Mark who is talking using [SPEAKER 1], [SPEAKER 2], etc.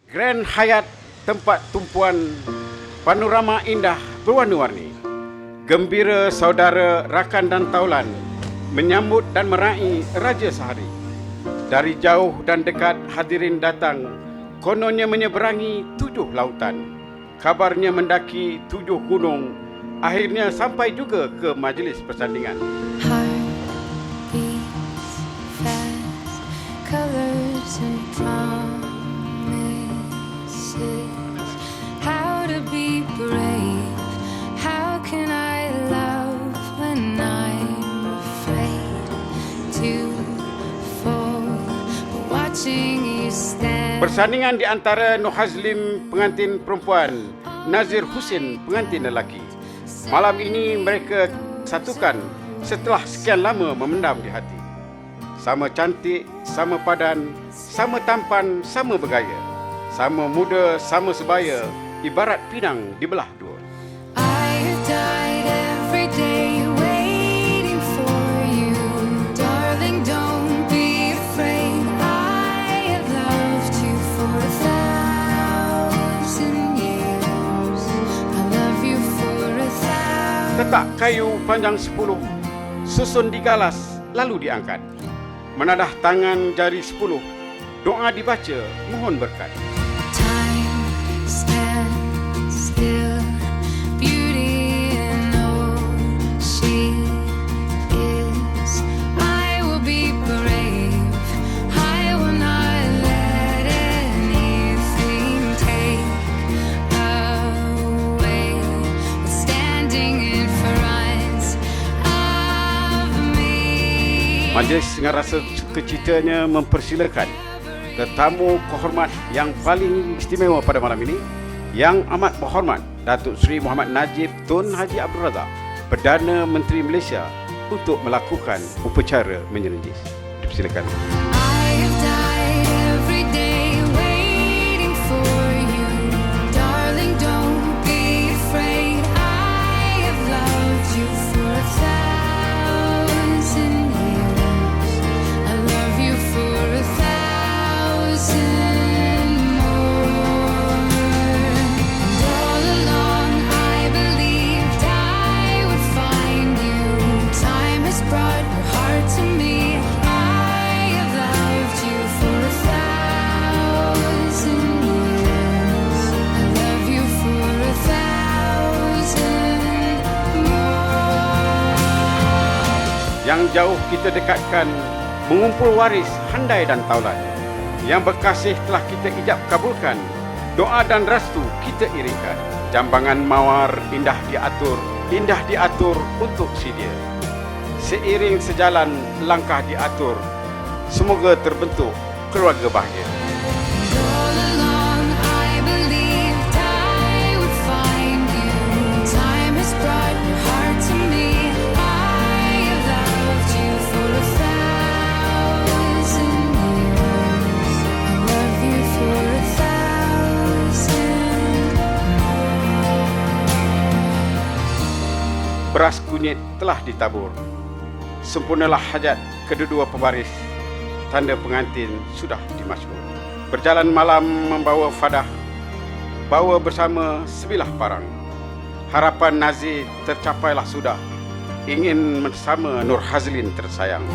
[SPEAKER 1] Grand Hyatt, tempat tumpuan panorama indah berwarna-warni. Gembira saudara, rakan dan taulan menyambut dan meraih Raja Sehari. Dari jauh dan dekat hadirin datang, kononnya menyeberangi 7 lautan. Kabarnya mendaki 7 gunung, akhirnya sampai juga ke majlis persandingan.
[SPEAKER 2] Heart beats fast, colors and promises. How to be brave? How can I love when I'm afraid to fall? But watching you stand.
[SPEAKER 1] Persandingan di antara Nur Hazlim pengantin perempuan, Nazir Husin pengantin lelaki. Malam ini mereka satukan setelah sekian lama memendam di hati. Sama cantik, sama padan, sama tampan, sama bergaya. Sama muda, sama sebaya, ibarat pinang dibelah dua.
[SPEAKER 2] I have died every day waiting for you, darling. Don't be afraid. I have loved you for 1,000 years. I love you for 1,000.
[SPEAKER 1] Tetak kayu panjang 10, susun digalas lalu diangkat. Menadah tangan jari 10, doa dibaca mohon berkat.
[SPEAKER 2] Time stands still, beauty in all she is. I will be brave. I will not let anything take away what's standing in front of me.
[SPEAKER 1] Majlis dengan rasa sukacitanya mempersilakan tetamu kehormat yang paling istimewa pada malam ini, yang amat berhormat Datuk Seri Muhammad Najib Tun Haji Abdul Razak, Perdana Menteri Malaysia, untuk melakukan upacara menyerenjis. Dipersilakan.
[SPEAKER 2] I have died every day waiting for you, darling. Don't be afraid. I have loved you for 1,000 years. I love you for 1,000 more. And all along I believed I would find you. Time has brought your heart to me. I have loved you for 1,000 years. I love you for 1,000 more.
[SPEAKER 1] Yang jauh kita dekatkan, mengumpul waris handai dan taulan. Yang berkasih telah kita ijab kabulkan, doa dan restu kita iringkan. Jambangan mawar indah diatur untuk si dia. Seiring sejalan langkah diatur, semoga terbentuk keluarga bahagia.
[SPEAKER 2] And all along I believed I would find you. Time has brought your heart to me. I have loved you for 1,000 years. I love you for 1,000 more.
[SPEAKER 1] Beras kunyit telah ditabur. Sempurnalah hajat kedua-dua pebaris. Tanda pengantin sudah dimasyhur. Berjalan malam membawa fadah, bawa bersama sebilah parang. Harapan Nazir tercapailah sudah. Ingin bersama Nur Hazlin tersayang.